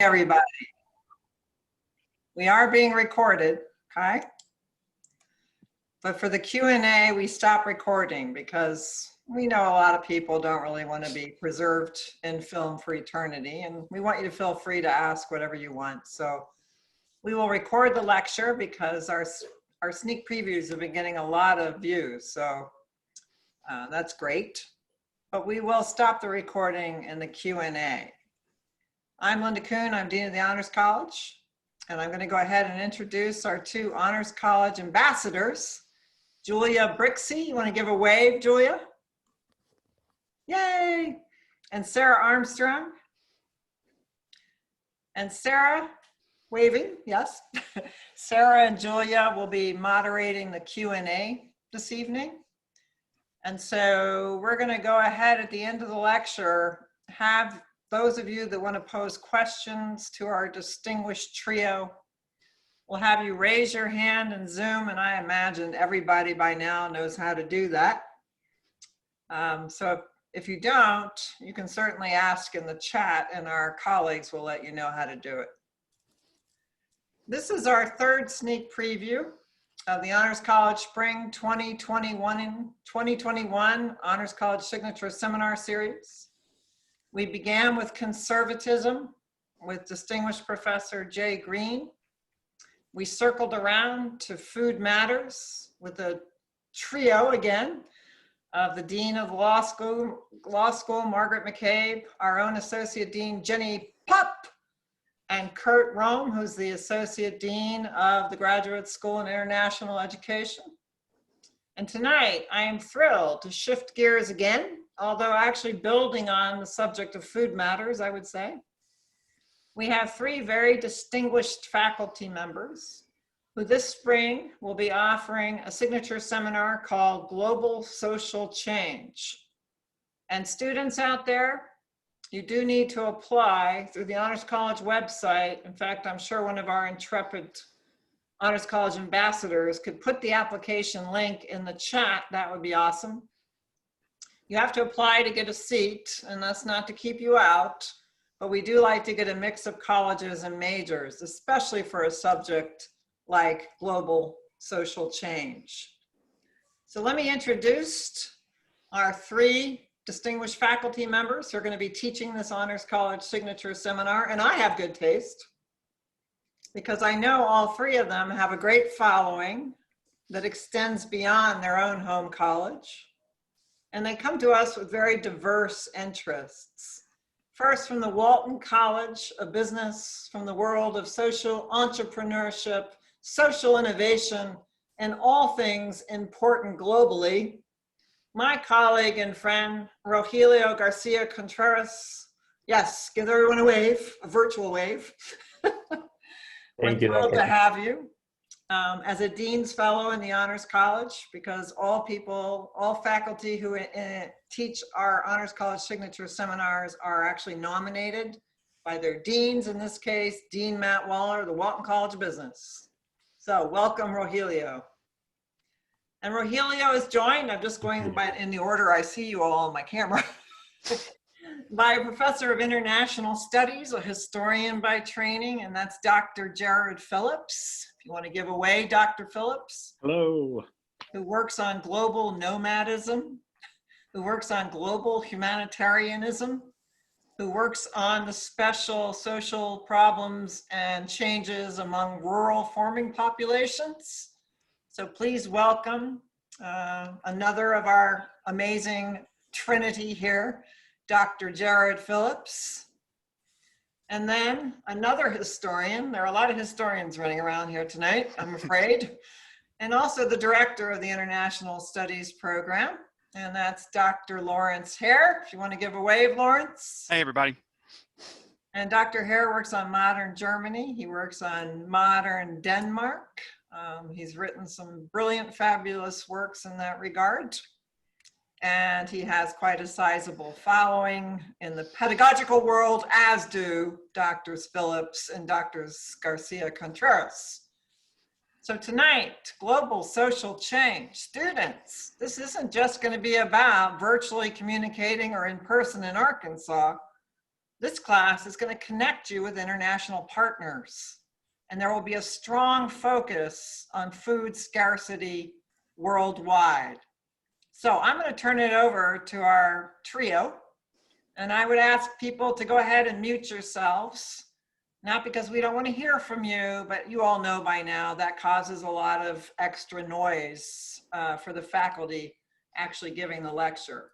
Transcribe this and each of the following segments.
Everybody. We are being recorded, okay? But for the Q&A, we stop recording because we know a lot of people don't really want to be preserved in film for eternity, and we want you to feel free to ask whatever you want. So we will record the lecture because our sneak previews have been getting a lot of views, so that's great. But we will stop the recording in the Q&A. I'm Linda Kuhn, I'm Dean of the Honors College, and I'm going to go ahead and introduce our two Honors College ambassadors. Julia Brixey, you want to give a wave, Julia? Yay! And Sarah Armstrong. And Sarah, waving, yes. Sarah and Julia will be moderating the Q&A this evening. And so we're going to go ahead at the end of the lecture, have those of you that want to pose questions to our distinguished trio, we'll have you raise your hand in Zoom, and I imagine everybody by now knows how to do that. So if you don't, you can certainly ask in the chat, and our colleagues will let you know how to do it. This is our third sneak preview of the Honors College Spring 2021 Honors College Signature Seminar Series. We began with conservatism with distinguished Professor Jay Green. We circled around to food matters with a trio again of the Dean of Law School, Margaret McCabe, our own Associate Dean, Jenny Pupp, and Kurt Rome, who's the Associate Dean of the Graduate School in International Education. And tonight, I am thrilled to shift gears again, although actually building on the subject of food matters, I would say. We have three very distinguished faculty members who this spring will be offering a signature seminar called Global Social Change. And students out there, you do need to apply through the Honors College website. In fact, I'm sure one of our intrepid Honors College ambassadors could put the application link in the chat. That would be awesome. You have to apply to get a seat, and that's not to keep you out, but we do like to get a mix of colleges and majors, especially for a subject like global social change. So let me introduce our three distinguished faculty members who are going to be teaching this Honors College Signature Seminar, and I have good taste because I know all three of them have a great following that extends beyond their own home college. And they come to us with very diverse interests. First, from the Walton College of Business, from the world of social entrepreneurship, social innovation, and all things important globally, my colleague and friend, Rogelio Garcia Contreras. Yes, give everyone a wave, a virtual wave. We're thrilled to have you. As a Dean's Fellow in the Honors College, because all faculty who teach our Honors College Signature Seminars are actually nominated by their deans, in this case, Dean Matt Waller, the Walton College of Business. So welcome, Rogelio. And Rogelio is joined, I'm just going by in the order I see you all on my camera, by a professor of international studies, a historian by training, and that's Dr. Jared Phillips. If you want to give away, Dr. Phillips. Hello. Who works on global nomadism, who works on global humanitarianism, who works on the special social problems and changes among rural farming populations. So please welcome another of our amazing trinity here, Dr. Jared Phillips. And then another historian. There are a lot of historians running around here tonight, I'm afraid. And also the director of the International Studies program. And that's Dr. Lawrence Hare. If you want to give a wave, Lawrence. Hey, everybody. And Dr. Hare works on modern Germany. He works on modern Denmark. He's written some brilliant, fabulous works in that regard. And he has quite a sizable following in the pedagogical world, as do Drs. Phillips and Drs. Garcia Contreras. So tonight, global social change. Students, this isn't just going to be about virtually communicating or in person in Arkansas. This class is going to connect you with international partners, and there will be a strong focus on food scarcity worldwide. So I'm going to turn it over to our trio, and I would ask people to go ahead and mute yourselves, not because we don't want to hear from you, but you all know by now that causes a lot of extra noise for the faculty actually giving the lecture.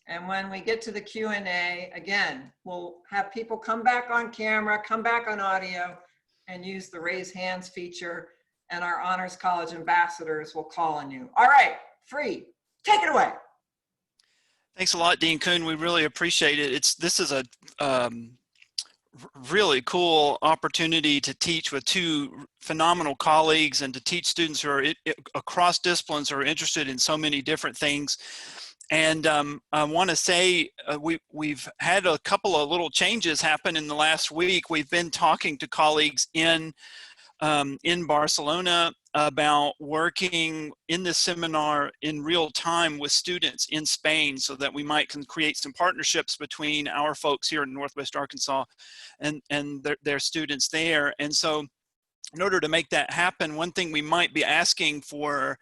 And when we get to the Q&A, again, we'll have people come back on camera, come back on audio, and use the raise hands feature, and our Honors College ambassadors will call on you. All right, Free, take it away. Thanks a lot, Dean Kuhn. We really appreciate it. This is a really cool opportunity to teach with two phenomenal colleagues and to teach students who are across disciplines who are interested in so many different things. And I want to say we've had a couple of little changes happen in the last week. We've been talking to colleagues in Barcelona about working in this seminar in real time with students in Spain so that we might create some partnerships between our folks here in Northwest Arkansas and their students there. And so in order to make that happen, one thing we might be asking for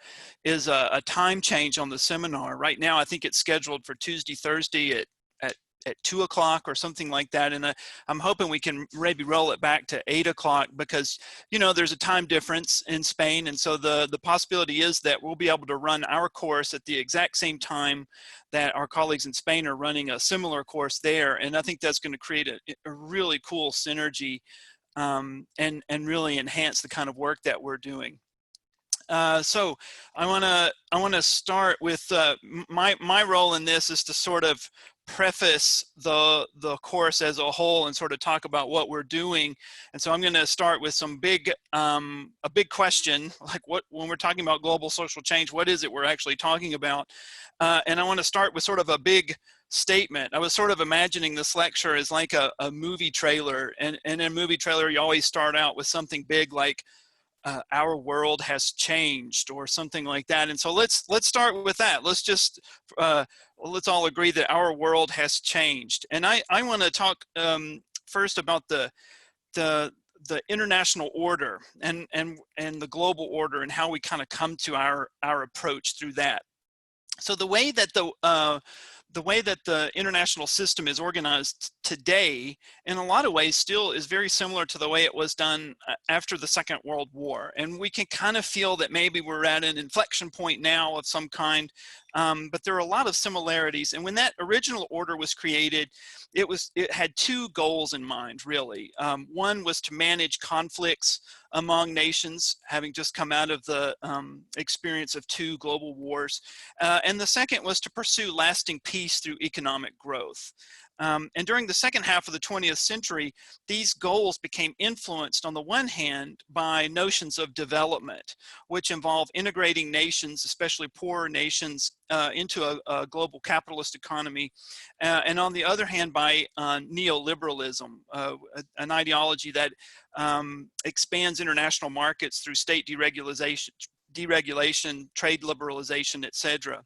is a time change on the seminar. Right now, I think it's scheduled for Tuesday, Thursday at 2 o'clock or something like that. And I'm hoping we can maybe roll it back to 8 o'clock because, you know, there's a time difference in Spain. And so the possibility is that we'll be able to run our course at the exact same time that our colleagues in Spain are running a similar course there. And I think that's going to create a really cool synergy and really enhance the kind of work that we're doing. So I want to start with my role in this is to sort of preface the course as a whole and sort of talk about what we're doing. And so I'm going to start with some a big question, like when we're talking about global social change, what is it we're actually talking about? And I want to start with sort of a big statement. I was sort of imagining this lecture as like a movie trailer, and in a movie trailer you always start out with something big like our world has changed or something like that. And so let's start with that. Let's all agree that our world has changed. And I want to talk first about the international order and the global order and how we kind of come to our approach through that. So the way that the international system is organized today, in a lot of ways, still is very similar to the way it was done after the Second World War. And we can kind of feel that maybe we're at an inflection point now of some kind, but there are a lot of similarities. And when that original order was created, it had two goals in mind, really. One was to manage conflicts among nations, having just come out of the experience of two global wars. And the second was to pursue lasting peace through economic growth. And during the second half of the 20th century, these goals became influenced on the one hand by notions of development, which involve integrating nations, especially poorer nations, into a global capitalist economy, and on the other hand by neoliberalism, an ideology that expands international markets through state deregulation, trade liberalization, etc.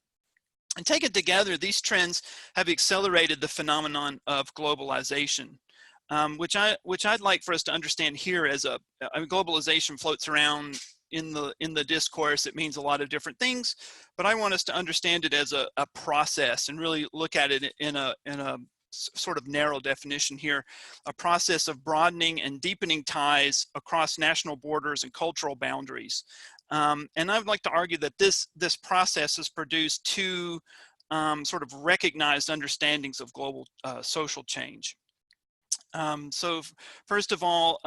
And taken together, these trends have accelerated the phenomenon of globalization, which I'd like for us to understand here as globalization floats around in the discourse. It means a lot of different things, but I want us to understand it as a process and really look at it in a sort of narrow definition here, a process of broadening and deepening ties across national borders and cultural boundaries. And I would like to argue that this process has produced two sort of recognized understandings of global social change. So first of all,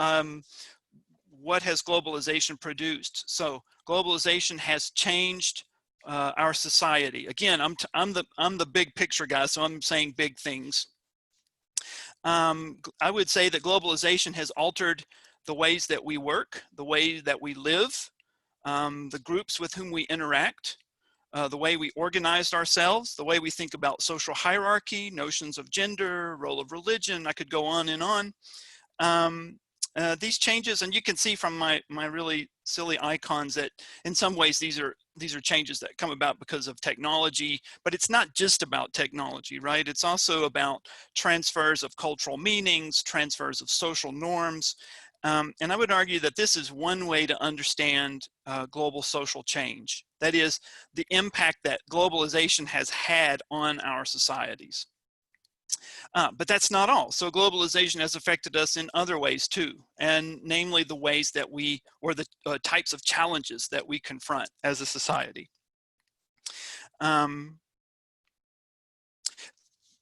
what has globalization produced? So globalization has changed our society. Again, I'm the big picture guy, so I'm saying big things. I would say that globalization has altered the ways that we work, the way that we live, the groups with whom we interact, the way we organized ourselves, the way we think about social hierarchy, notions of gender, role of religion. I could go on and on. These changes, and you can see from my really silly icons that in some ways these are these are changes that come about because of technology, but it's not just about technology, right? It's also about transfers of cultural meanings, transfers of social norms. And I would argue that this is one way to understand global social change. That is, the impact that globalization has had on our societies. But that's not all. So globalization has affected us in other ways too, and namely the ways that we, or the types of challenges that we confront as a society.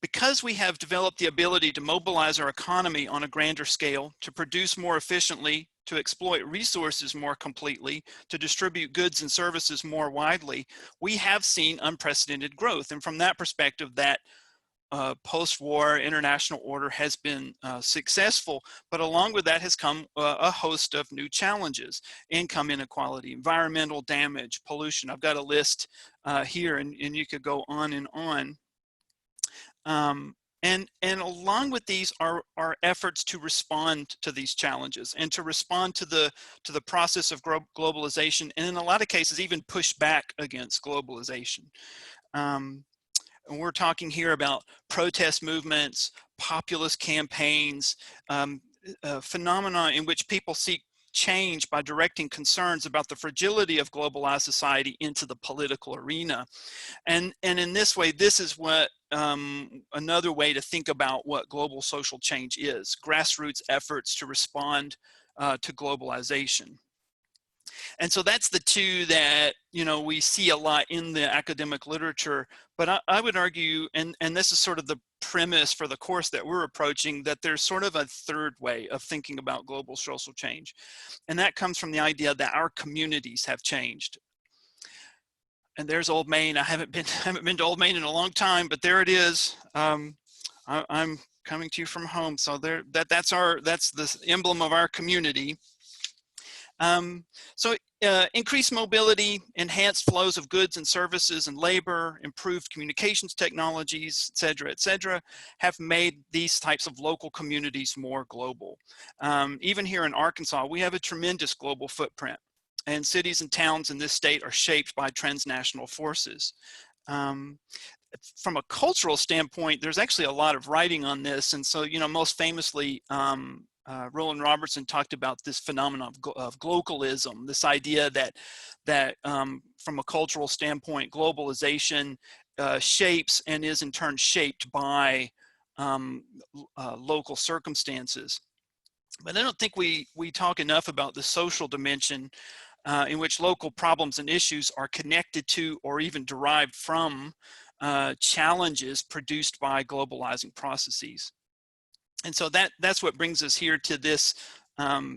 Because we have developed the ability to mobilize our economy on a grander scale, to produce more efficiently, to exploit resources more completely, to distribute goods and services more widely, we have seen unprecedented growth. And from that perspective, that post-war international order has been successful, but along with that has come a host of new challenges: income inequality, environmental damage, pollution. I've got a list here, and you could go on and on. And along with these are efforts to respond to these challenges and to respond to the process of globalization, and in a lot of cases even push back against globalization. And we're talking here about protest movements, populist campaigns, phenomena in which people seek change by directing concerns about the fragility of globalized society into the political arena. And in this way, this is what another way to think about what global social change is: grassroots efforts to respond to globalization. And so that's the two that, you know, we see a lot in the academic literature. But I would argue, and this is sort of the premise for the course that we're approaching, that there's sort of a third way of thinking about global social change. And that comes from the idea that our communities have changed. And there's Old Main. I haven't been to Old Main in a long time, but there it is. I'm coming to you from home. So there, that's the emblem of our community. Increased mobility, enhanced flows of goods and services and labor, improved communications technologies, et cetera, have made these types of local communities more global. Even here in Arkansas, we have a tremendous global footprint, and cities and towns in this state are shaped by transnational forces. From a cultural standpoint, there's actually a lot of writing on this. And so, you know, most famously, Roland Robertson talked about this phenomenon of globalism, this idea that from a cultural standpoint, globalization shapes and is in turn shaped by local circumstances. But I don't think we talk enough about the social dimension in which local problems and issues are connected to or even derived from challenges produced by globalizing processes. And so that's what brings us here to this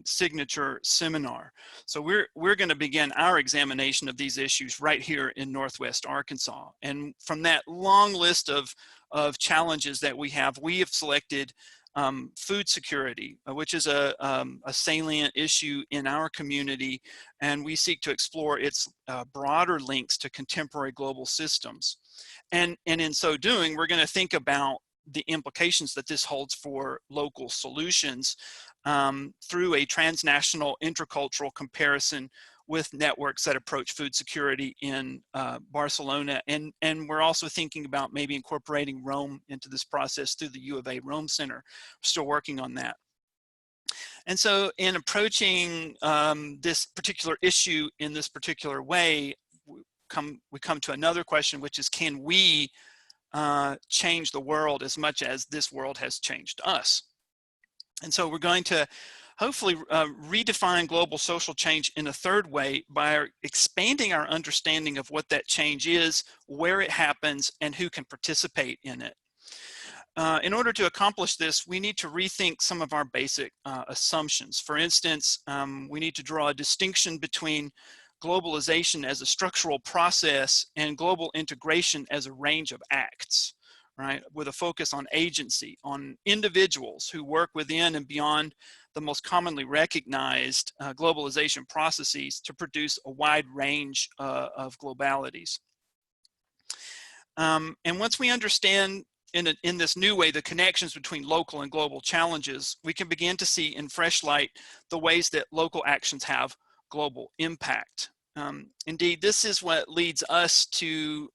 signature seminar. So we're going to begin our examination of these issues right here in Northwest Arkansas. And from that long list of challenges that we have selected food security, which is a salient issue in our community, and we seek to explore its broader links to contemporary global systems. And in so doing, we're going to think about the implications that this holds for local solutions through a transnational intercultural comparison with networks that approach food security in Barcelona. And we're also thinking about maybe incorporating Rome into this process through the U of A Rome Center. We're still working on that. And so in approaching this particular issue in this particular way, we come to another question, which is, can we change the world as much as this world has changed us? And so we're going to hopefully redefine global social change in a third way by expanding our understanding of what that change is, where it happens, and who can participate in it. In order to accomplish this, we need to rethink some of our basic assumptions. For instance, we need to draw a distinction between globalization as a structural process and global integration as a range of acts, right? With a focus on agency, on individuals who work within and beyond the most commonly recognized globalization processes to produce a wide range of globalities. And once we understand in this new way the connections between local and global challenges, we can begin to see in fresh light the ways that local actions have global impact. Indeed, this is what leads us to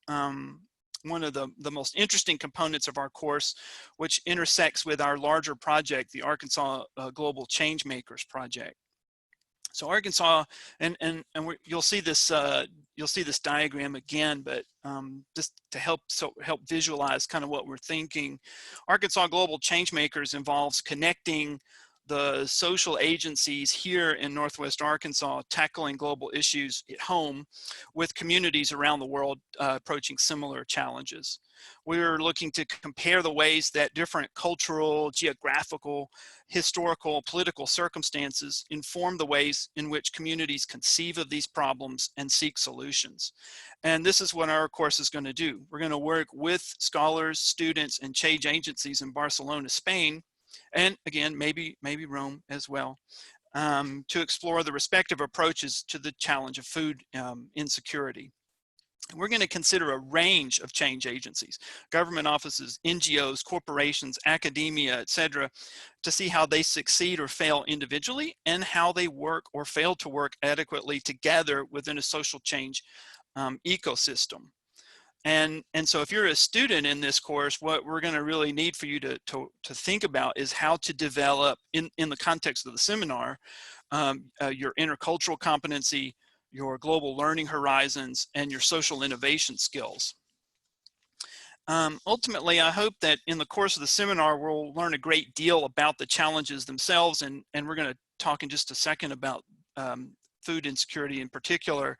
one of the most interesting components of our course, which intersects with our larger project, the Arkansas Global Changemakers Project. So Arkansas, you'll see this diagram again, but just to help visualize kind of what we're thinking, Arkansas Global Changemakers involves connecting the social agencies here in Northwest Arkansas tackling global issues at home with communities around the world approaching similar challenges. We're looking to compare the ways that different cultural, geographical, historical, political circumstances inform the ways in which communities conceive of these problems and seek solutions. And this is what our course is going to do. We're going to work with scholars, students, and change agencies in Barcelona, Spain, and again, maybe Rome as well, to explore the respective approaches to the challenge of food insecurity. We're going to consider a range of change agencies, government offices, NGOs, corporations, academia, etc., to see how they succeed or fail individually and how they work or fail to work adequately together within a social change ecosystem. And so if you're a student in this course, what we're going to really need for you to think about is how to develop, in the context of the seminar, your intercultural competency, your global learning horizons, and your social innovation skills. Ultimately, I hope that in the course of the seminar, we'll learn a great deal about the challenges themselves, and we're going to talk in just a second about food insecurity in particular.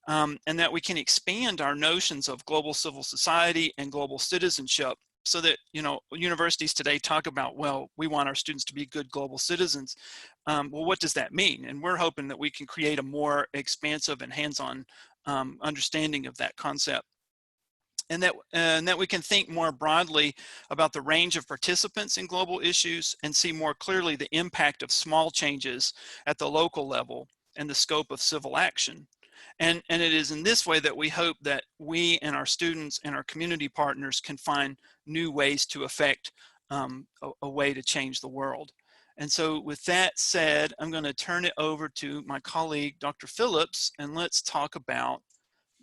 And that we can expand our notions of global civil society and global citizenship so that, universities today talk about, well, we want our students to be good global citizens. Well, what does that mean? And we're hoping that we can create a more expansive and hands-on understanding of that concept. And that we can think more broadly about the range of participants in global issues and see more clearly the impact of small changes at the local level and the scope of civil action. And it is in this way that we hope that we and our students and our community partners can find new ways to affect a way to change the world. And so with that said, I'm going to turn it over to my colleague, Dr. Phillips, and let's talk about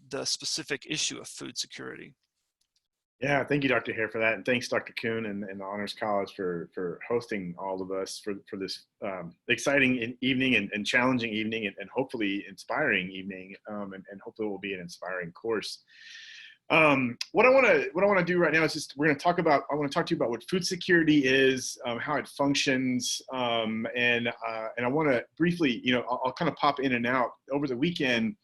the specific issue of food security. Yeah, thank you, Dr. Hare, for that. And thanks, Dr. Kuhn and the Honors College for hosting all of us for this exciting evening and challenging evening and hopefully inspiring evening. And hopefully it will be an inspiring course. What I want to do right now is just I want to talk to you about what food security is, how it functions, and I want to briefly, I'll kind of pop in and out over the weekend.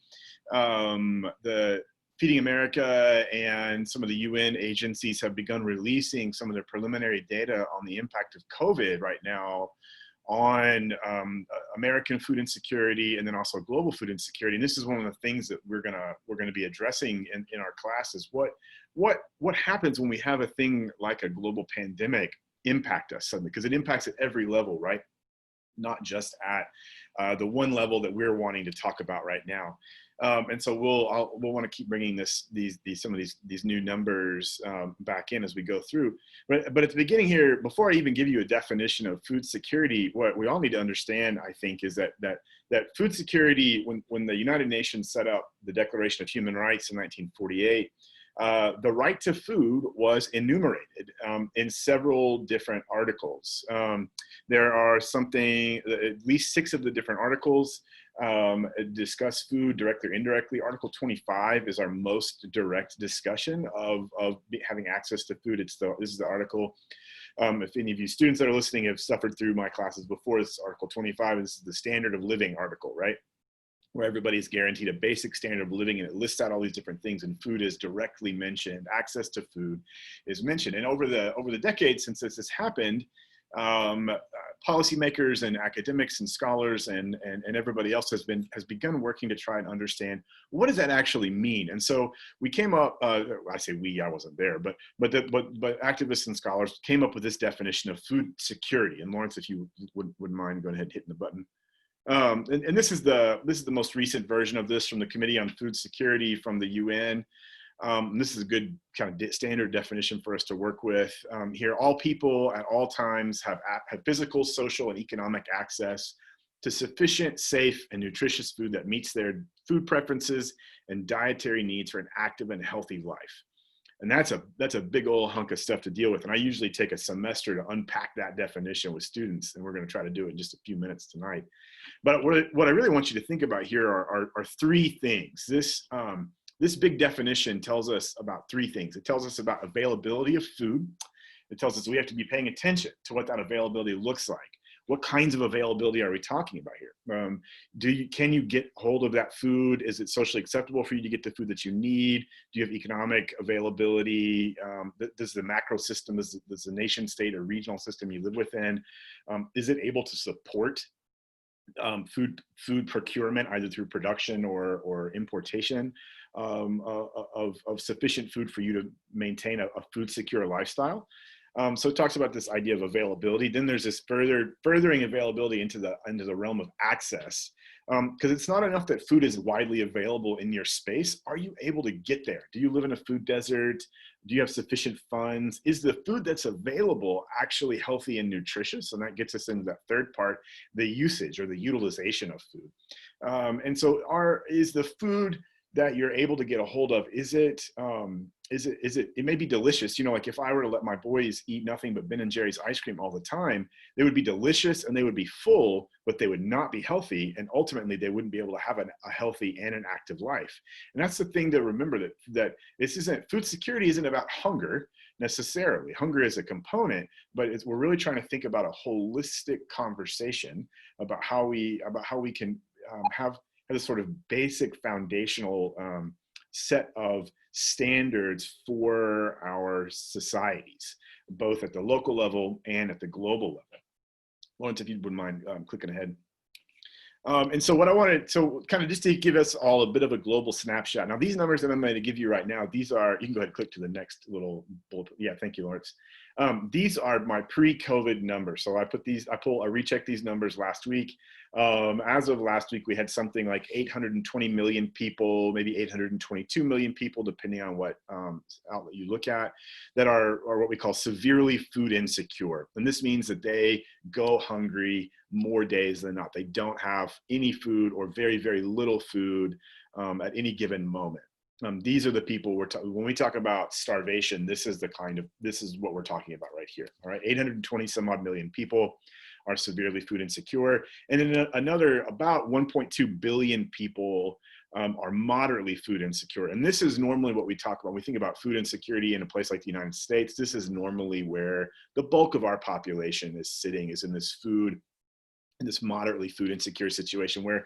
The Feeding America and some of the UN agencies have begun releasing some of their preliminary data on the impact of COVID right now on American food insecurity and then also global food insecurity. And this is one of the things that we're gonna be addressing in our classes. What happens when we have a thing like a global pandemic impact us suddenly? Because it impacts at every level, right? Not just at the one level that we're wanting to talk about right now. And so we'll want to keep bringing some of these new numbers back in as we go through. But at the beginning here, before I even give you a definition of food security, what we all need to understand, I think, is that food security, when the United Nations set up the Declaration of Human Rights in 1948, the right to food was enumerated in several different articles. There are at least 6 of the different articles discuss food directly or indirectly. Article 25 is our most direct discussion of having access to food. This is the article. If any of you students that are listening have suffered through my classes before, this is Article 25. This is the standard of living article, right? Where everybody's guaranteed a basic standard of living, and it lists out all these different things, and food is directly mentioned. Access to food is mentioned. And over the decades since this has happened, policymakers and academics and scholars and everybody else has begun working to try and understand, what does that actually mean? And so we came up, I say we, I wasn't there, but activists and scholars came up with this definition of food security. And Lawrence, if you wouldn't mind going ahead and hitting the button. And this is the most recent version of this from the Committee on Food Security from the UN. This is a good kind of standard definition for us to work with. Here, all people at all times have physical, social, and economic access to sufficient, safe, and nutritious food that meets their food preferences and dietary needs for an active and healthy life. And that's a big old hunk of stuff to deal with. And I usually take a semester to unpack that definition with students, and we're going to try to do it in just a few minutes tonight. But what I really want you to think about here are three things. This big definition tells us about three things. It tells us about availability of food. It tells us we have to be paying attention to what that availability looks like. What kinds of availability are we talking about here? Can you get hold of that food? Is it socially acceptable for you to get the food that you need? Do you have economic availability? Does the macro system, does the nation state or regional system you live within, is it able to support food procurement, either through production or importation of sufficient food for you to maintain a food secure lifestyle? So it talks about this idea of availability. Then there's this furthering availability into the realm of access, because it's not enough that food is widely available in your space. Are you able to get there? Do you live in a food desert? Do you have sufficient funds? Is the food that's available actually healthy and nutritious? And that gets us into that third part, the usage or the utilization of food. And so is the food that you're able to get a hold of, it may be delicious. Like if I were to let my boys eat nothing but Ben and Jerry's ice cream all the time, they would be delicious and they would be full, but they would not be healthy. And ultimately they wouldn't be able to have a healthy and an active life. And that's the thing to remember, that food security isn't about hunger necessarily. Hunger is a component, but we're really trying to think about a holistic conversation about how we can have this sort of basic foundational set of standards for our societies, both at the local level and at the global level. Lawrence, if you wouldn't mind clicking ahead. And so what I wanted, kind of just to give us all a bit of a global snapshot. Now, these numbers that I'm going to give you right now, you can go ahead and click to the next little bullet. Yeah, thank you, Lawrence. These are my pre-COVID numbers. So I rechecked these numbers last week. As of last week, we had something like 820 million people, maybe 822 million people, depending on what outlet you look at, that are what we call severely food insecure. And this means that they go hungry more days than not. They don't have any food or very, very little food at any given moment. These are the people when we talk about starvation, this is what we're talking about right here. All right, 820 some odd million people are severely food insecure. And then another about 1.2 billion people are moderately food insecure. And this is normally what we talk about. When we think about food insecurity in a place like the United States, this is normally where the bulk of our population is in this moderately food insecure situation where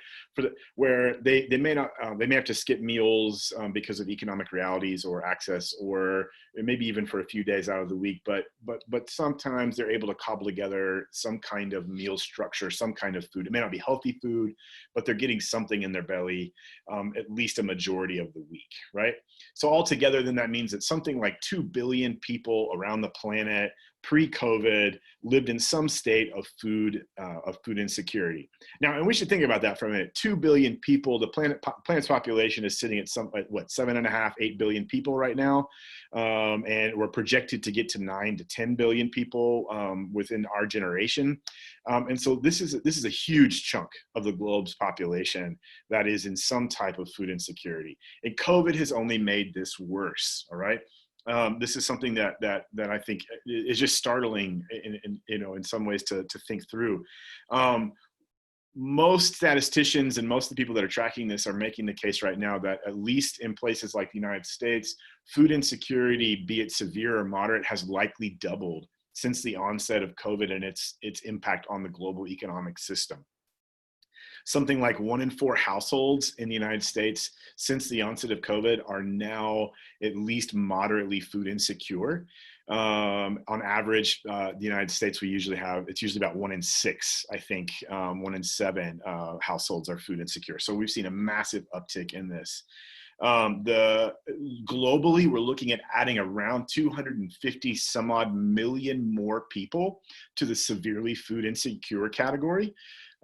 they may have to skip meals because of economic realities or access, or maybe even for a few days out of the week, but sometimes they're able to cobble together some kind of meal structure, some kind of food. It may not be healthy food, but they're getting something in their belly at least a majority of the week, right? So altogether, then that means that something like 2 billion people around the planet pre-COVID lived in some state of food insecurity. Now, and we should think about that for a minute. 2 billion people. The planet's population is sitting at 7.5, 8 billion people right now, and we're projected to get to 9 to 10 billion people within our generation. And so this is a huge chunk of the globe's population that is in some type of food insecurity. And COVID has only made this worse. All right. This is something that I think is just startling in some ways to think through. Most statisticians and most of the people that are tracking this are making the case right now that at least in places like the United States, food insecurity, be it severe or moderate, has likely doubled since the onset of COVID and its impact on the global economic system. Something like 1 in 4 households in the United States since the onset of COVID are now at least moderately food insecure. On average, the United States, it's usually about 1 in 6, I think, 1 in 7 households are food insecure. So we've seen a massive uptick in this. Globally, we're looking at adding around 250 some odd million more people to the severely food insecure category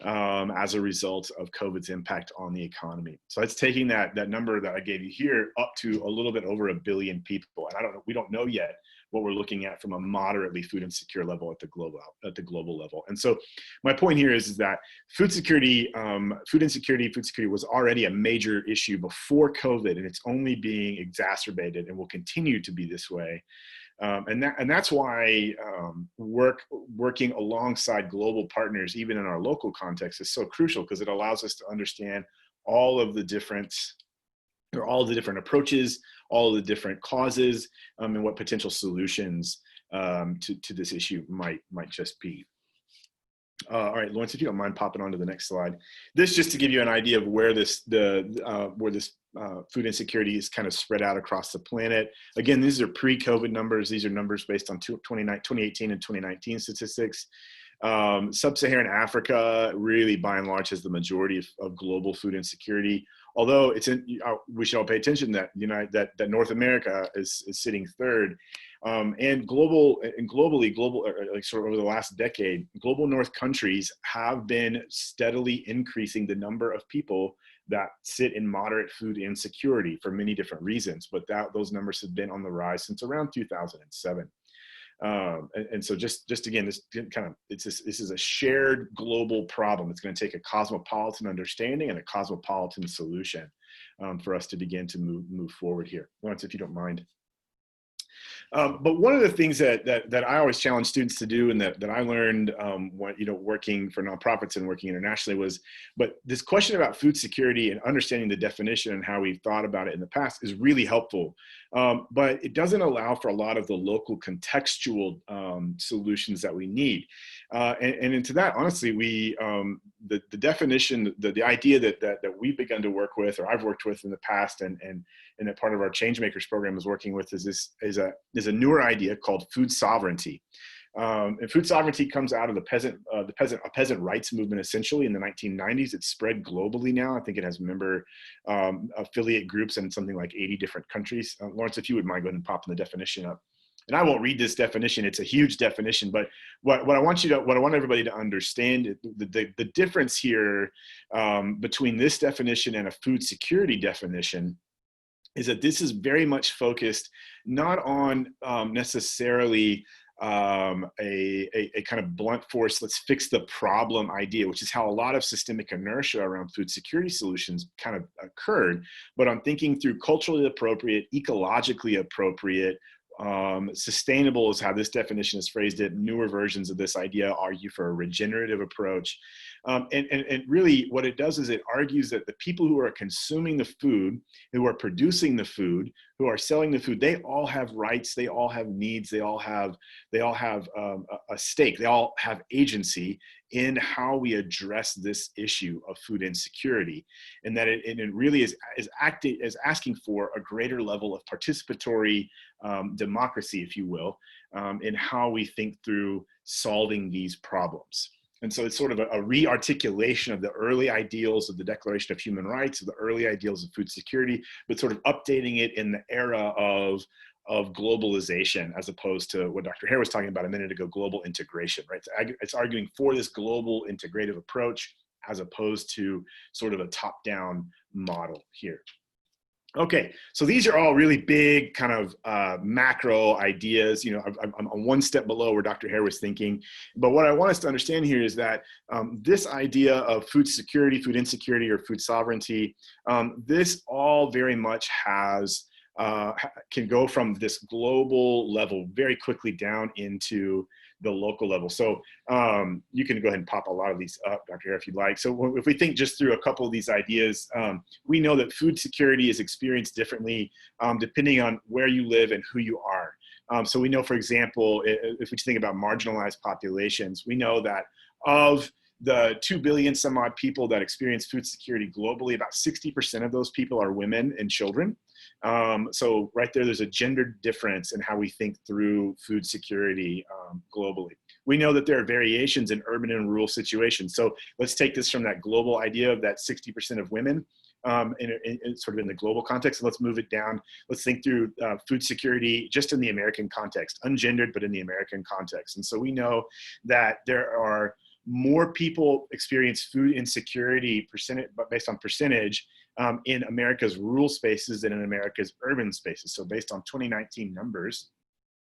as a result of COVID's impact on the economy. So it's taking that number that I gave you here up to a little bit over 1 billion people. And we don't know yet what we're looking at from a moderately food insecure level at the global level. And so my point here is that food insecurity was already a major issue before COVID, and it's only being exacerbated and will continue to be this way. And that's why working alongside global partners, even in our local context, is so crucial, because it allows us to understand all of the different approaches, all of the different causes, and what potential solutions to this issue might just be. All right, Lawrence, if you don't mind popping on to the next slide. This just to give you an idea of where this food insecurity is kind of spread out across the planet. Again, these are pre-COVID numbers. These are numbers based on 2018 and 2019 statistics. Sub-Saharan Africa really, by and large, has the majority of global food insecurity. Although we should all pay attention that that North America is sitting third, and globally, like sort of over the last decade, global North countries have been steadily increasing the number of people that sit in moderate food insecurity for many different reasons. But those numbers have been on the rise since around 2007. And so just again, this is a shared global problem. It's going to take a cosmopolitan understanding and a cosmopolitan solution for us to begin to move forward here. Lawrence, if you don't mind. But one of the things that I always challenge students to do, and that I learned working for nonprofits and working internationally, but this question about food security and understanding the definition and how we've thought about it in the past is really helpful. But it doesn't allow for a lot of the local contextual solutions that we need. And into that, honestly, the definition, the idea that we've begun to work with, or I've worked with in the past, and that part of our Changemakers program is working with, is a newer idea called food sovereignty. And food sovereignty comes out of a peasant rights movement, essentially in the 1990s. It's spread globally now. I think it has member affiliate groups in something like 80 different countries. Lawrence, if you would mind, go ahead and pop the definition up. And I won't read this definition. It's a huge definition, but what I want everybody to understand, the difference here between this definition and a food security definition is that this is very much focused not on necessarily a kind of blunt force, let's fix the problem idea, which is how a lot of systemic inertia around food security solutions kind of occurred, but on thinking through culturally appropriate, ecologically appropriate, sustainable is how this definition is phrased it. Newer versions of this idea argue for a regenerative approach. And really what it does is it argues that the people who are consuming the food, who are producing the food, who are selling the food, they all have rights, they all have needs, they all have a stake, they all have agency in how we address this issue of food insecurity. And that it really is asking for a greater level of participatory democracy, if you will, in how we think through solving these problems. And so it's sort of a re-articulation of the early ideals of the Declaration of Human Rights, of the early ideals of food security, but sort of updating it in the era of globalization, as opposed to what Dr. Hare was talking about a minute ago, global integration, right? It's arguing for this global integrative approach, as opposed to sort of a top-down model here. Okay, so these are all really big kind of macro ideas. I'm one step below where Dr. Hare was thinking. But what I want us to understand here is that this idea of food security, food insecurity, or food sovereignty, this all very much can go from this global level very quickly down into the local level. So you can go ahead and pop a lot of these up, Dr. Hare, if you'd like. So if we think just through a couple of these ideas, we know that food security is experienced differently depending on where you live and who you are. So we know, for example, if we think about marginalized populations, we know that of the 2 billion some odd people that experience food security globally, about 60% of those people are women and children. So right there's a gender difference in how we think through food security globally. We know that there are variations in urban and rural situations. So let's take this from that global idea of that 60% of women sort of in the global context. And let's move it down. Let's think through food security just in the American context, ungendered, but in the American context. And so we know that there are more people experience food insecurity based on percentage in America's rural spaces than in America's urban spaces. So based on 2019 numbers,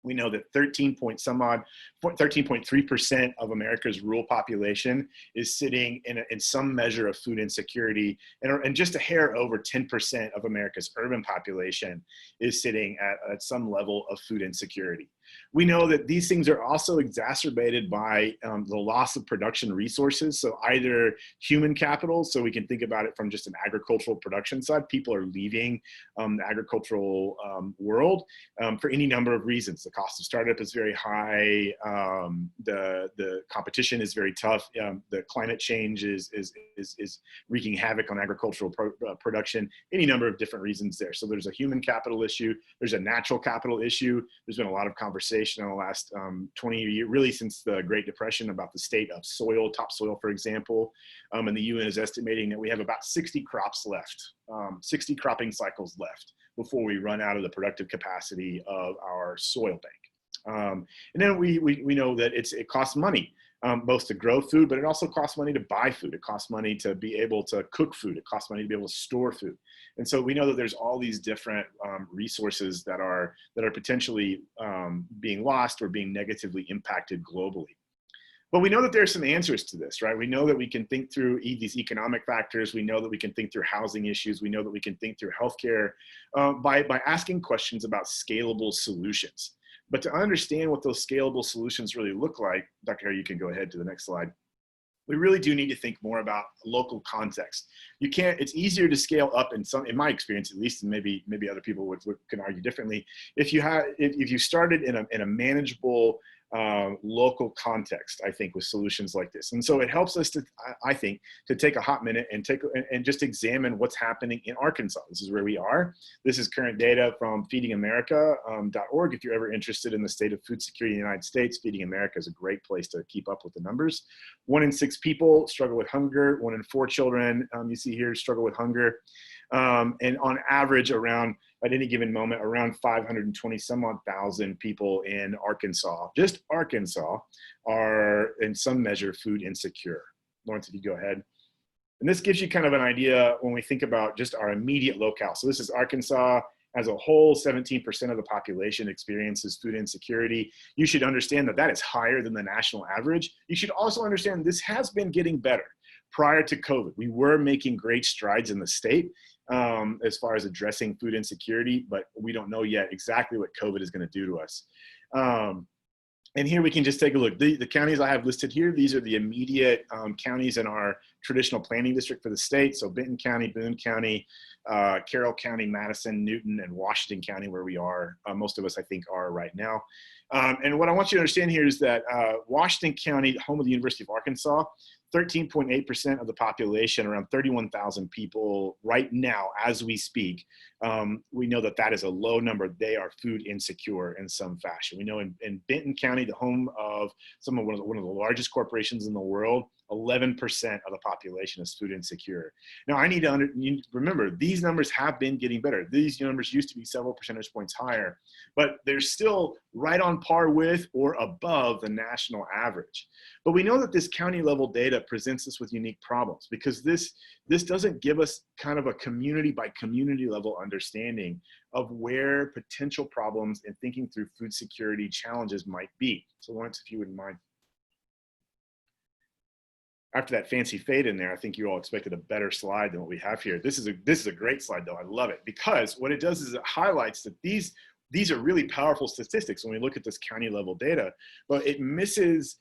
We know that 13.3% of America's rural population is sitting in some measure of food insecurity, and just a hair over 10% of America's urban population is sitting at some level of food insecurity. We know that these things are also exacerbated by the loss of production resources. So either human capital, so we can think about it from just an agricultural production side. People are leaving the agricultural world for any number of reasons. The cost of startup is very high. The competition is very tough. The climate change is wreaking havoc on agricultural production. Any number of different reasons there. So there's a human capital issue. There's a natural capital issue. There's been a lot of conversation in the last 20 years, really since the Great Depression, about the state of soil, topsoil, for example. And the UN is estimating that we have about 60 crops left, 60 cropping cycles left before we run out of the productive capacity of our soil bank. And then we know that it costs money, both to grow food, but it also costs money to buy food. It costs money to be able to cook food. It costs money to be able to store food. And so we know that there's all these different resources that are potentially being lost or being negatively impacted globally. But we know that there are some answers to this, right? We know that we can think through these economic factors. We know that we can think through housing issues. We know that we can think through healthcare by asking questions about scalable solutions. But to understand what those scalable solutions really look like, Dr. Hare, you can go ahead to the next slide. We really do need to think more about local context. You can't, it's easier to scale up in my experience, at least, and maybe other people can argue differently. If you started in a manageable local context, I think, with solutions like this. And so it helps us to, I think, to take a hot minute and just examine what's happening in Arkansas. This is where we are. This is current data from feedingamerica.org. If you're ever interested in the state of food security in the United States, Feeding America is a great place to keep up with the numbers. 1 in 6 people struggle with hunger. 1 in 4 children, you see here, struggle with hunger. And on average, at any given moment, around 520 some odd thousand people in Arkansas, just Arkansas, are in some measure food insecure. Lawrence, if you go ahead. And this gives you kind of an idea when we think about just our immediate locale. So this is Arkansas as a whole. 17% of the population experiences food insecurity. You should understand that that is higher than the national average. You should also understand this has been getting better. Prior to COVID, we were making great strides in the state as far as addressing food insecurity, but we don't know yet exactly what COVID is going to do to us. And here we can just take a look. The counties I have listed here, these are the immediate counties in our traditional planning district for the state. So Benton County, Boone County, Carroll County, Madison, Newton, and Washington County, where we are. Most of us, I think, are right now. And what I want you to understand here is that Washington County, home of the University of Arkansas, 13.8% of the population, around 31,000 people right now as we speak. We know that that is a low number. They are food insecure in some fashion. We know in Benton County, the home of one of the largest corporations in the world, 11% of the population is food insecure. Now, I need to remember, these numbers have been getting better. These numbers used to be several percentage points higher, but they're still right on par with or above the national average. But we know that this county level data presents us with unique problems, because this doesn't give us kind of a community by community level understanding of where potential problems in thinking through food security challenges might be. So Lawrence, if you wouldn't mind. After that fancy fade in there, I think you all expected a better slide than what we have here. This is a great slide, though. I love it, because what it does is it highlights that these are really powerful statistics when we look at this county level data, but it misses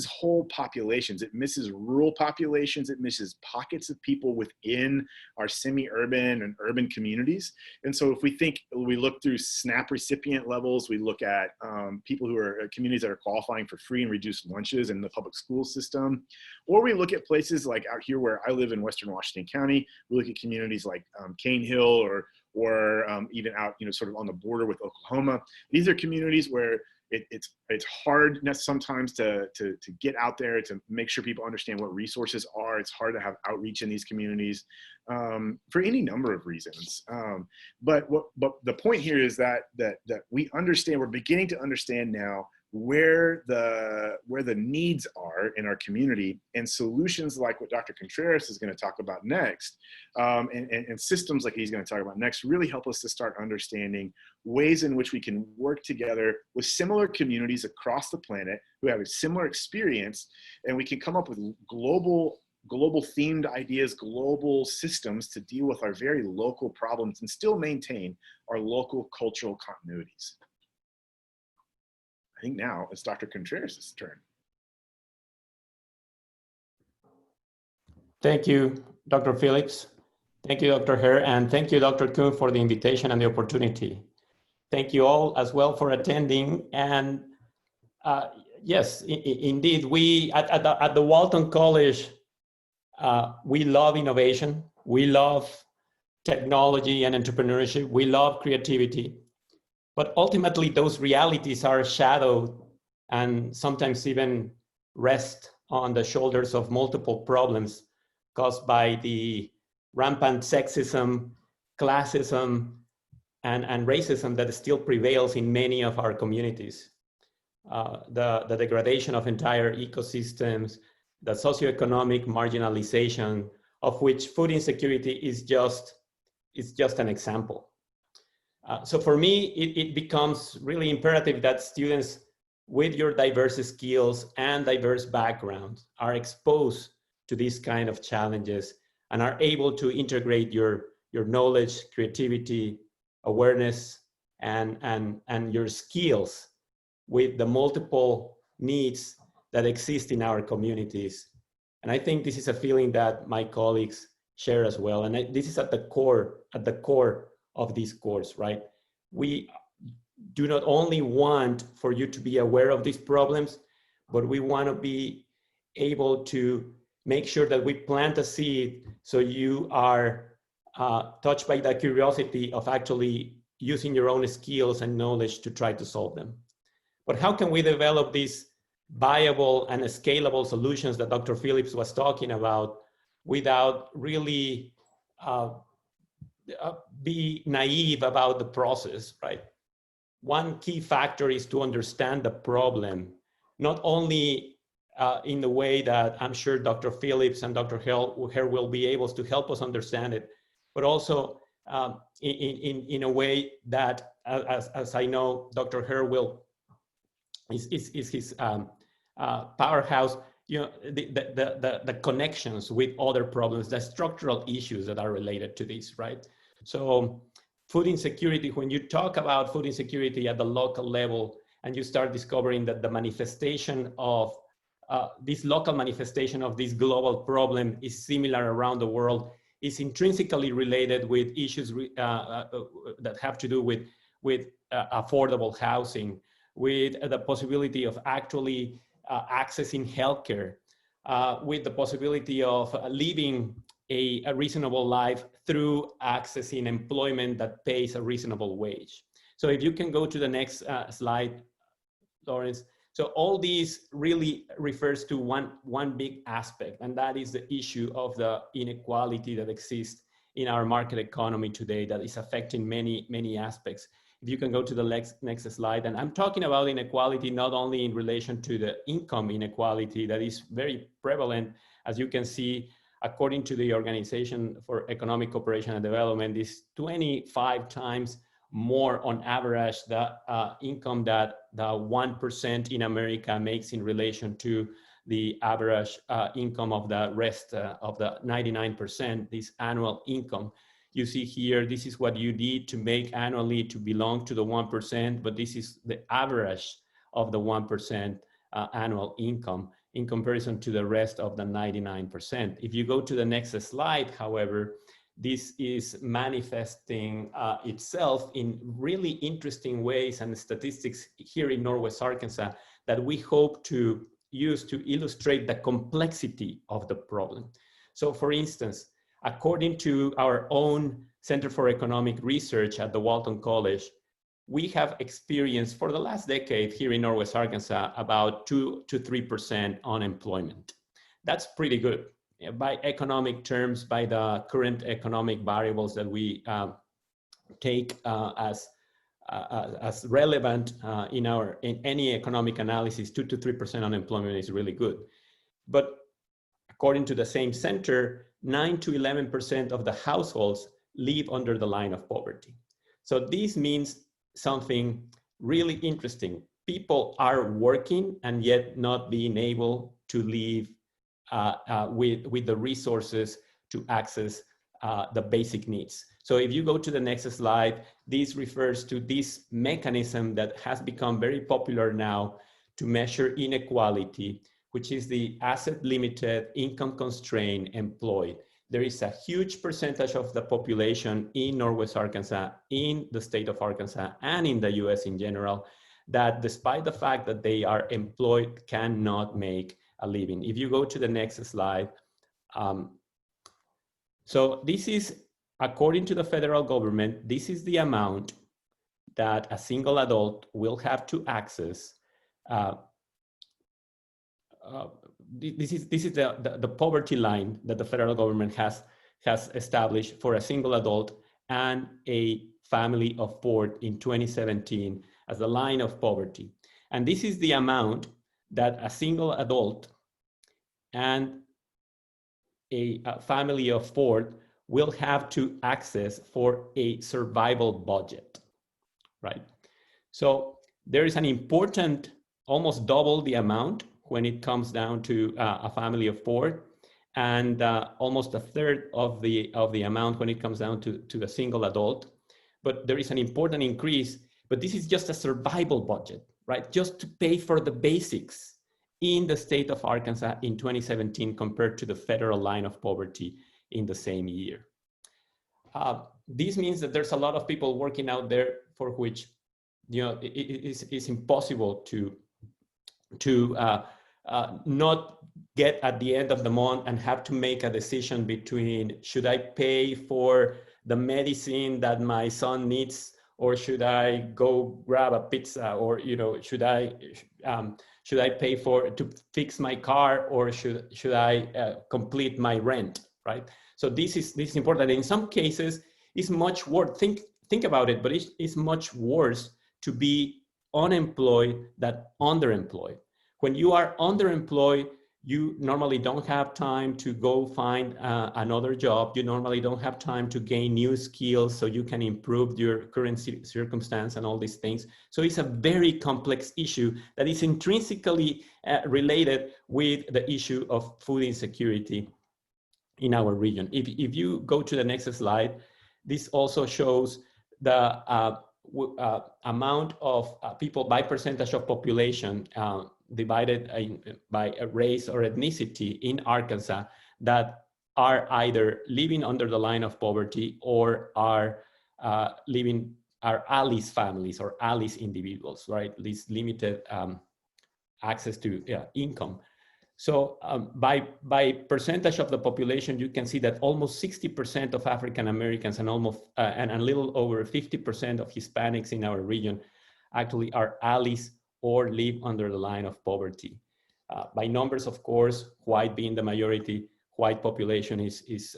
whole populations. It misses rural populations. It misses pockets of people within our semi-urban and urban communities. And so if we look through SNAP recipient levels, we look at people who are communities that are qualifying for free and reduced lunches in the public school system, or we look at places like out here where I live in Western Washington County. We look at communities like Cane Hill or even out, sort of on the border with Oklahoma. These are communities where it's hard sometimes to get out there to make sure people understand what resources are. It's hard to have outreach in these communities for any number of reasons. But the point here is that we understand, we're beginning to understand now where the needs are in our community, and solutions like what Dr. Contreras is going to talk about next, and systems like he's going to talk about next, really help us to start understanding ways in which we can work together with similar communities across the planet who have a similar experience, and we can come up with global themed ideas, global systems to deal with our very local problems and still maintain our local cultural continuities. I think now it's Dr. Contreras' turn. Thank you, Dr. Phillips. Thank you, Dr. Hare, and thank you, Dr. Kuhn, for the invitation and the opportunity. Thank you all as well for attending. And yes, indeed, we at the Walton College, we love innovation. We love technology and entrepreneurship. We love creativity. But ultimately, those realities are shadowed and sometimes even rest on the shoulders of multiple problems caused by the rampant sexism, classism, and racism that still prevails in many of our communities. The degradation of entire ecosystems, the socioeconomic marginalization, of which food insecurity is just an example. So for me, it becomes really imperative that students with your diverse skills and diverse backgrounds are exposed to these kind of challenges and are able to integrate your knowledge, creativity, awareness, and your skills with the multiple needs that exist in our communities. And I think this is a feeling that my colleagues share as well. And this is at the core of this course, right? We do not only want for you to be aware of these problems, but we want to be able to make sure that we plant a seed so you are touched by the curiosity of actually using your own skills and knowledge to try to solve them. But how can we develop these viable and scalable solutions that Dr. Phillips was talking about without really be naive about the process, right? One key factor is to understand the problem, not only in the way that I'm sure Dr. Phillips and Dr. Hare will be able to help us understand it, but also in a way that, as I know Dr. Hare is his powerhouse, you know, the connections with other problems, the structural issues that are related to this, right? So food insecurity, when you talk about food insecurity at the local level and you start discovering that the manifestation of this local manifestation of this global problem is similar around the world, is intrinsically related with issues that have to do with affordable housing, with the possibility of actually accessing healthcare, with the possibility of living a reasonable life through accessing employment that pays a reasonable wage. So if you can go to the next slide, Lawrence. So all these really refers to one big aspect, and that is the issue of the inequality that exists in our market economy today that is affecting many aspects. If you can go to the next slide, and I'm talking about inequality not only in relation to the income inequality that is very prevalent, as you can see, according to the Organization for Economic Cooperation and Development, is 25 times more on average the income that the 1% in America makes in relation to the average income of the rest of the 99%, this annual income. You see here, this is what you need to make annually to belong to the 1%, but this is the average of the 1% annual income in comparison to the rest of the 99%. If you go to the next slide, however, this is manifesting itself in really interesting ways and statistics here in Northwest Arkansas that we hope to use to illustrate the complexity of the problem. So for instance, according to our own Center for Economic Research at the Walton College, we have experienced for the last decade here in Northwest Arkansas about 2 to 3% unemployment. That's pretty good. By economic terms, by the current economic variables that we take as as relevant in any economic analysis. 2 to 3% unemployment is really good. But according to the same center, 9 to 11% of the households live under the line of poverty. So this means something really interesting. People are working and yet not being able to live with the resources to access the basic needs. So if you go to the next slide, this refers to this mechanism that has become very popular now to measure inequality, which is the asset limited, income constrained employed. There is a huge percentage of the population in Northwest Arkansas, in the state of Arkansas, and in the US in general, that despite the fact that they are employed, cannot make a living. If you go to the next slide. So this is, according to the federal government, this is the amount that a single adult will have to access. This is the poverty line that the federal government has established for a single adult and a family of four in 2017 as a line of poverty. And this is the amount that a single adult and a family of four will have to access for a survival budget, right? So there is an important, almost double the amount when it comes down to a family of four, and almost a third of the amount when it comes down to a single adult. But there is an important increase, but this is just a survival budget, right? Just to pay for the basics in the state of Arkansas in 2017 compared to the federal line of poverty in the same year. This means that there's a lot of people working out there for which, you know, it's impossible to not get at the end of the month and have to make a decision between, should I pay for the medicine that my son needs, or should I go grab a pizza, or, you know, should I pay to fix my car, or should I complete my rent, right? So this is important. In some cases, it's much worse. Think about it, but it's much worse to be unemployed than underemployed. When you are underemployed, you normally don't have time to go find another job. You normally don't have time to gain new skills so you can improve your current circumstance and all these things. So it's a very complex issue that is intrinsically related with the issue of food insecurity in our region. If you go to the next slide, this also shows the amount of people by percentage of population divided by a race or ethnicity in Arkansas that are either living under the line of poverty or are ALICE families or ALICE individuals, right? These limited access to income. So by percentage of the population, you can see that almost 60% of African Americans and and a little over 50% of Hispanics in our region actually are ALICE or live under the line of poverty. By numbers, of course, white being the majority, white population is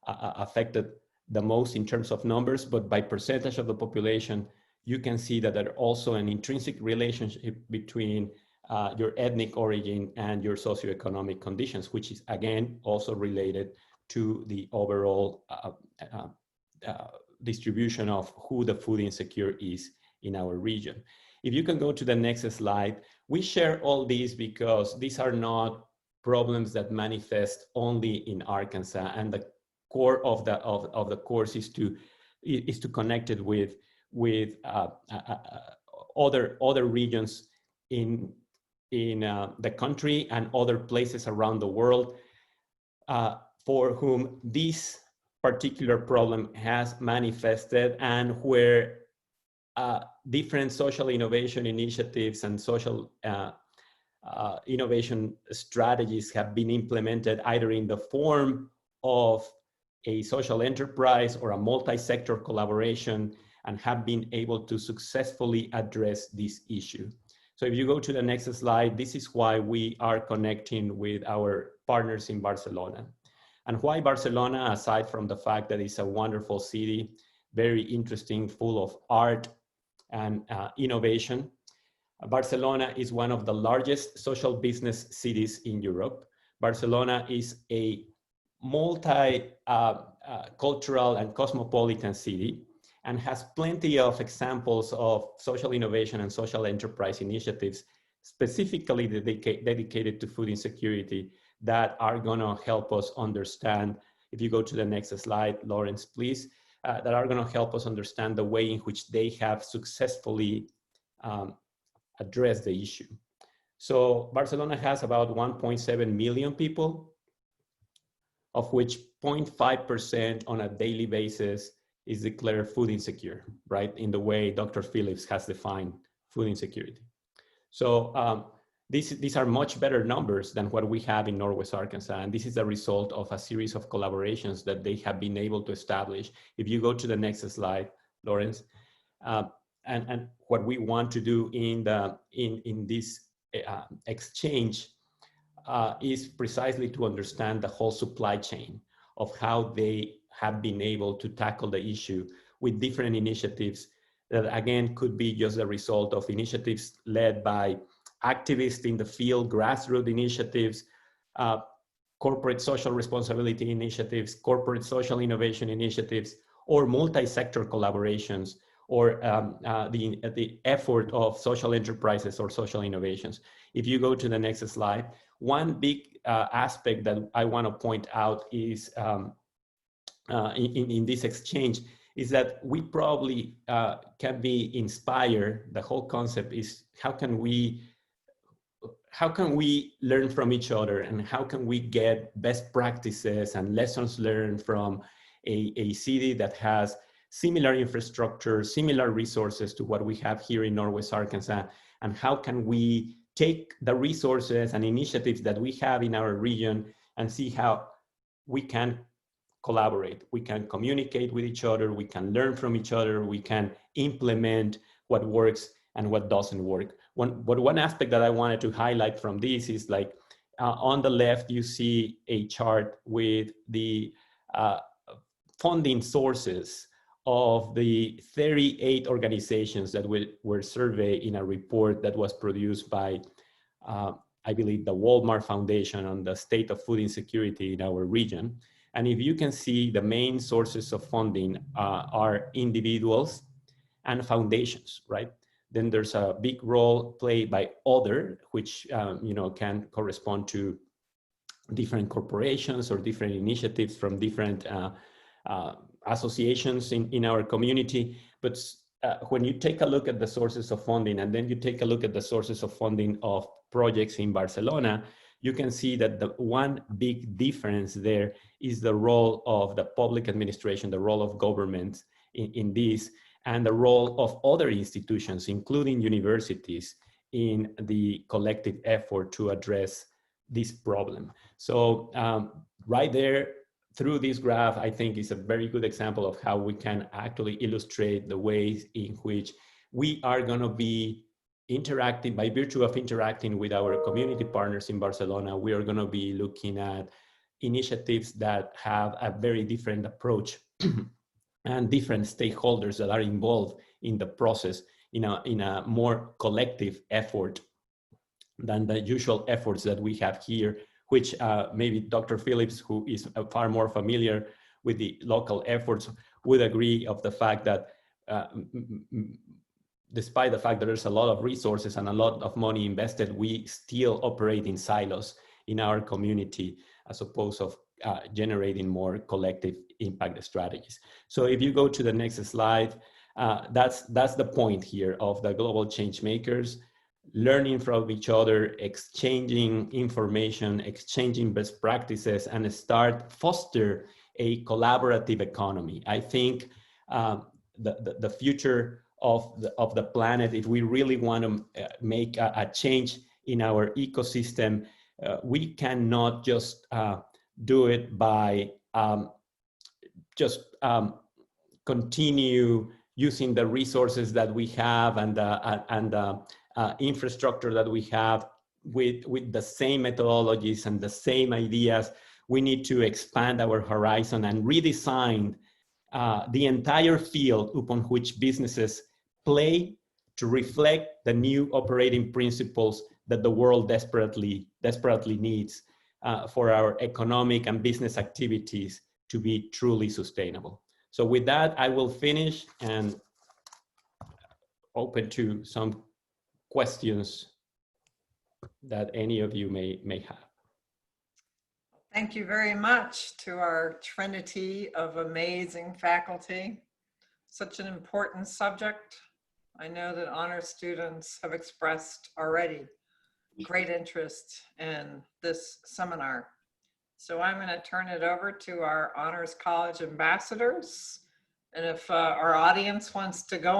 affected the most in terms of numbers, but by percentage of the population, you can see that there's also an intrinsic relationship between your ethnic origin and your socioeconomic conditions, which is again also related to the overall distribution of who the food insecure is in our region. If you can go to the next slide, we share all these because these are not problems that manifest only in Arkansas, and the core of the course is to connect it with other regions in the country and other places around the world for whom this particular problem has manifested, and where different social innovation initiatives and social innovation strategies have been implemented either in the form of a social enterprise or a multi-sector collaboration, and have been able to successfully address this issue. So if you go to the next slide, this is why we are connecting with our partners in Barcelona. And why Barcelona, aside from the fact that it's a wonderful city very interesting, full of art and innovation. Barcelona is one of the largest social business cities in Europe. Barcelona is a multi-cultural and cosmopolitan city, and has plenty of examples of social innovation and social enterprise initiatives specifically dedicated to food insecurity that are going to help us understand. If you go to the next slide, Lawrence, please, that are going to help us understand the way in which they have successfully addressed the issue. So Barcelona has about 1.7 million people, of which 0.5% on a daily basis is declared food insecure, right? In the way Dr. Phillips has defined food insecurity. So these are much better numbers than what we have in Northwest Arkansas. And this is a result of a series of collaborations that they have been able to establish. If you go to the next slide, Lawrence, and what we want to do in this exchange is precisely to understand the whole supply chain of how they have been able to tackle the issue with different initiatives that, again, could be just a result of initiatives led by activists in the field, grassroots initiatives, corporate social responsibility initiatives, corporate social innovation initiatives, or multi-sector collaborations, or the effort of social enterprises or social innovations. If you go to the next slide, one big aspect that I want to point out is in this exchange is that we probably can be inspired. The whole concept is how can we learn from each other, and how can we get best practices and lessons learned from a city that has similar infrastructure, similar resources to what we have here in Northwest Arkansas, and how can we take the resources and initiatives that we have in our region and see how we can collaborate, we can communicate with each other, we can learn from each other, we can implement what works and what doesn't work. One aspect that I wanted to highlight from this is like on the left, you see a chart with the funding sources of the 38 organizations that were surveyed in a report that was produced by, I believe, the Walmart Foundation on the state of food insecurity in our region. And if you can see, the main sources of funding are individuals and foundations, right? Then there's a big role played by other, which can correspond to different corporations or different initiatives from different associations in our community. But when you take a look at the sources of funding, and then you take a look at the sources of funding of projects in Barcelona, you can see that the one big difference there is the role of the public administration, the role of government in this, and the role of other institutions, including universities, in the collective effort to address this problem. So right there, through this graph, I think is a very good example of how we can actually illustrate the ways in which we are going to be interacting, by virtue of interacting with our community partners in Barcelona. We are going to be looking at initiatives that have a very different approach and different stakeholders that are involved in the process in a more collective effort than the usual efforts that we have here, which maybe Dr. Phillips, who is far more familiar with the local efforts, would agree of the fact that despite the fact that there's a lot of resources and a lot of money invested, we still operate in silos in our community as opposed to generating more collective impact strategies. So if you go to the next slide, that's the point here of the global change makers, learning from each other, exchanging information, exchanging best practices, and foster a collaborative economy. I think the future of the planet, if we really want to make a change in our ecosystem, we cannot just do it by continue using the resources that we have and the infrastructure that we have with the same methodologies and the same ideas. We need to expand our horizon and redesign the entire field upon which businesses play to reflect the new operating principles that the world desperately needs for our economic and business activities to be truly sustainable. So with that, I will finish and open to some questions that any of you may have. Thank you very much to our trinity of amazing faculty. Such an important subject. I know that honor students have expressed already great interest in this seminar. So I'm going to turn it over to our Honors College ambassadors. And if our audience wants to go